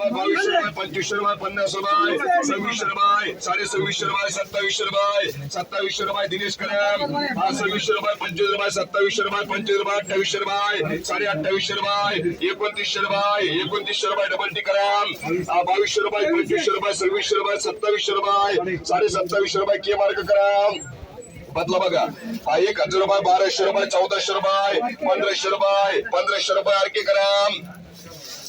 रुपये 2200 रुपये 2500 रुपये 50 रुपये 2600 रुपये 2650 रुपये 2700 रुपये 2700 रुपये दिनेश करम 2600 रुपये 25 रुपये 2700 रुपये 25 रुपये 2800 रुपये 2850 रुपये 2900 रुपये 2900 रुपये डबल टी करम 2200 रुपये 2500 रुपये 2600 रुपये 2700 रुपये 2750 रुपये के मार्क करम बदला बघा 1000 रुपये 1200 रुपये 1400 रुपये 1500 रुपये 1500 रुपये आरके करम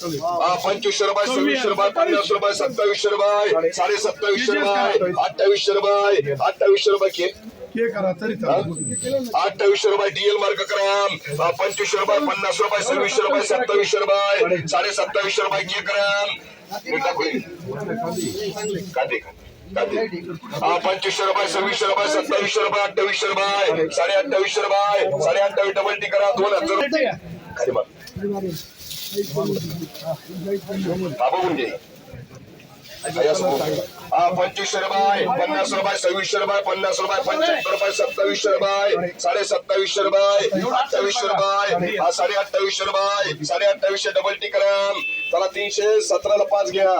2500 रुपये 2600 रुपये 50 रुपये 2700 रुपये 2750 रुपये 2800 रुपये 2800 रुपये के 2800 रुपये डीएल मार्क करम 2500 रुपये 50 रुपये 2600 रुपये 2700 रुपये 2750 रुपये के करम 2500 रुपये 2600 रुपये 2700 रुपये 2800 रुपये 2850 रुपये 2850 डबल टी करा 2000 रुपये खाली मार बाबा म्हणजे 2500 रुपये 50 रुपये 2600 रुपये 50 रुपये 75 रुपये 2700 रुपये 2750 रुपये 2800 रुपये 2850 रुपये 2850 डबल टी करम चला 317 ला 5 घ्या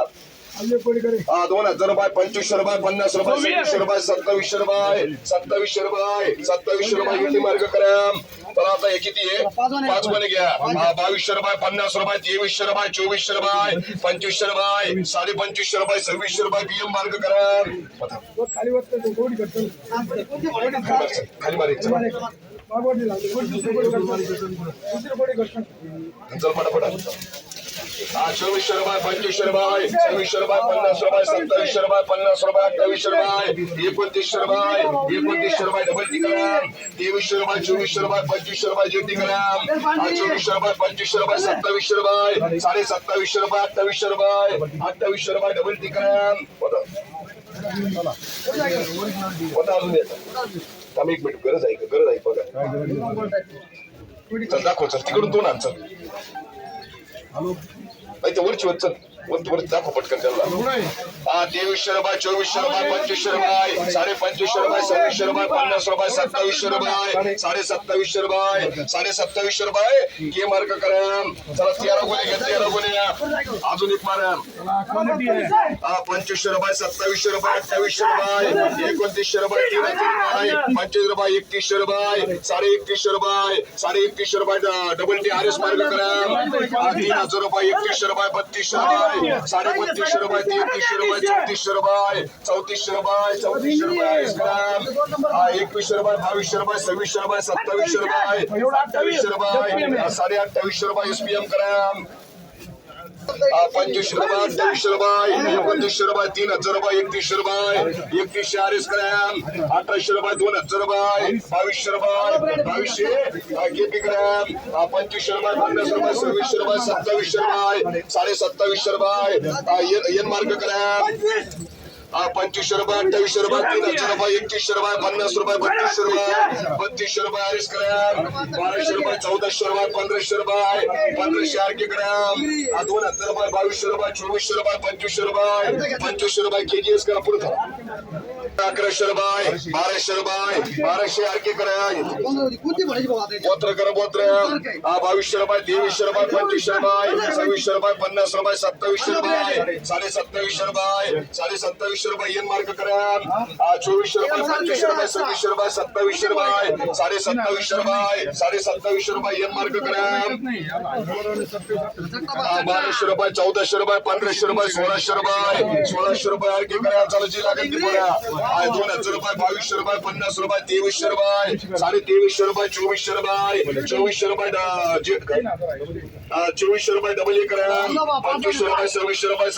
2000 रुपये 2500 रुपये 50 रुपये 2600 रुपये 2700 रुपये 2700 रुपये युटी मार्ग करम चला आता हे किती आहे 5 मध्ये घ्या 2200 रुपये 50 रुपये 2300 रुपये 2400 रुपये 2500 रुपये 2550 रुपये 2600 रुपये पीएम मार्ग करम खाली मारायचं चल फटाफट 2400 रुपये 2500 रुपये 2600 रुपये 50 रुपये 2700 रुपये 50 रुपये 2800 रुपये 2900 रुपये 2900 रुपये डबल टी करम 2300 रुपये 2400 रुपये 2500 रुपये ज्योती करम 2400 रुपये 2500 रुपये 2700 रुपये 2750 रुपये 2800 रुपये 2800 रुपये डबल टी करम होता अजून येतं थांब एक मिनिट गरज आहे बघा चल दाखव चल तिकडून 2 आण चल नाही तर वरची वर चल वरती दाखव पटकन त्याला 2300 रुपये 2400 रुपये 2500 रुपये 2550 रुपये 2600 रुपये 50 रुपये 2700 रुपये 2750 रुपये 2750 रुपये के मार्क करम चला 13 गुणे घ्या 13 गुणे अजून एक मारा 2500 रुपये 2700 रुपये 2800 रुपये 2900 रुपये 3000 रुपये 25 रुपये 3100 रुपये 3150 रुपये डबल टी आरएस मार्क करम 3000 रुपये 3100 रुपये 3200 रुपये 3250 रुपये 3300 रुपये 3400 रुपये 3400 रुपये 3400 रुपये 2100 रुपये 2200 रुपये 2600 रुपये 2700 रुपये 2800 रुपये 2850 रुपये एसपीएम करम 2500 रुपये 2800 रुपये 2900 रुपये 3000 रुपये 3100 रुपये 3100 आरएस करम 1800 रुपये 2000 रुपये 2200 रुपये 2200 केपी करम 2500 रुपये 50 रुपये 2600 रुपये 2700 रुपये 2750 रुपये एन मार्क करम 2500 रुपये 2800 रुपये 3000 रुपये 3100 रुपये 50 रुपये 3200 रुपये आरएस करम 1200 रुपये 1400 रुपये 1500 रुपये 1500 आरके करम 2000 रुपये 2200 रुपये 2400 रुपये 2500 रुपये केजीएस करा पुढे 1100 रुपये 1200 रुपये 1200 आरके करम गोत्र करा गोत्र 2200 रुपये 2300 रुपये 2500 रुपये 2600 रुपये 50 रुपये 2700 रुपये 2750 रुपये 2750 रुपये एन मार्क करम 2400 रुपये 2500 रुपये 2600 रुपये 2700 रुपये 2750 रुपये 2750 रुपये एन मार्क करम 1200 रुपये 1400 रुपये 1500 रुपये 1600 रुपये 1600 रुपये आरके करम चला जी लागेल ती बोला 2000 रुपये 2200 रुपये 50 रुपये 2300 रुपये 2350 रुपये 2400 रुपये 2400 रुपये 2400 रुपये डबल ए करम 2500 रुपये 2600 रुपये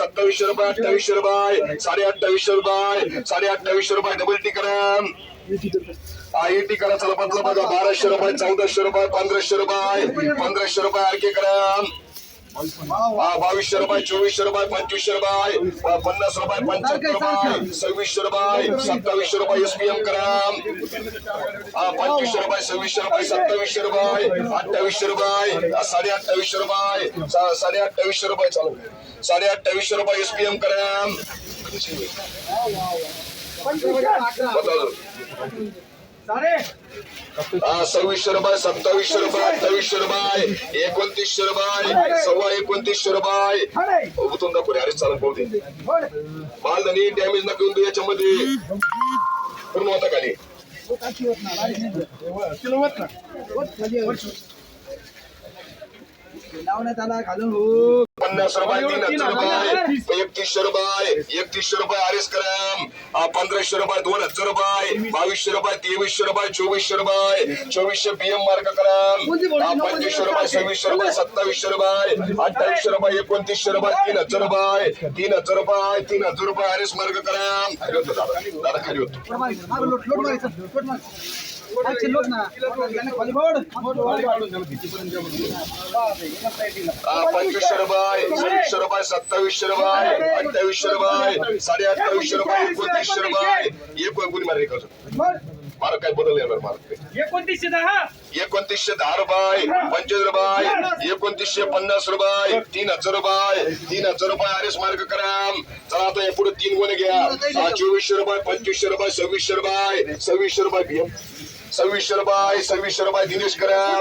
2700 रुपये 2800 रुपये 2850 रुपये 2850 रुपये डबल टी करम आईटी करा चला बदला बघा 1200 रुपये 1400 रुपये 1500 रुपये आरके करम 2200 रुपये 2400 रुपये 2500 रुपये 50 रुपये 75 रुपये 2600 रुपये 2700 रुपये एसपीएम करम 2500 रुपये 2600 रुपये 2700 रुपये 2800 रुपये 2850 रुपये 2850 रुपये चालू 2850 रुपये एसपीएम करम 2600 रुपये 2700 रुपये 2800 रुपये 2900 रुपये 2900 रुपये उतरून दाखव रे. अरे चालून पाहू दे. मालधनी डॅमेज नका देऊ याच्यामध्ये. पूर्ण होता खाली. घालून 50 रुपये 3000 रुपये 3100 रुपये 3100 रुपये आरएस ग्राम 1500 रुपये 2000 रुपये 2200 रुपये 2300 रुपये 2400 रुपये 2400 बीएम मार्क ग्राम 2500 रुपये 2600 रुपये 2700 रुपये 2800 रुपये 2900 रुपये 3000 रुपये 3000 रुपये 3000 रुपये आरएस मार्क ग्राम. दादा खाली होतो. पंचवीसशे रुपये 2600 रुपये 2700 रुपये 2800 रुपये 2850 रुपये 2900 रुपये कोणी मारे मार्क काय बदल येणार मार्क 2910 रुपये 25 रुपये 2950 रुपये 3000 रुपये 3000 रुपये आरएस मार्क करा. चला आता पुढे 3 गुणे घ्या. 2400 रुपये 2500 रुपये 2600 रुपये 2600 रुपये 2600 रुपये दिनेश करा.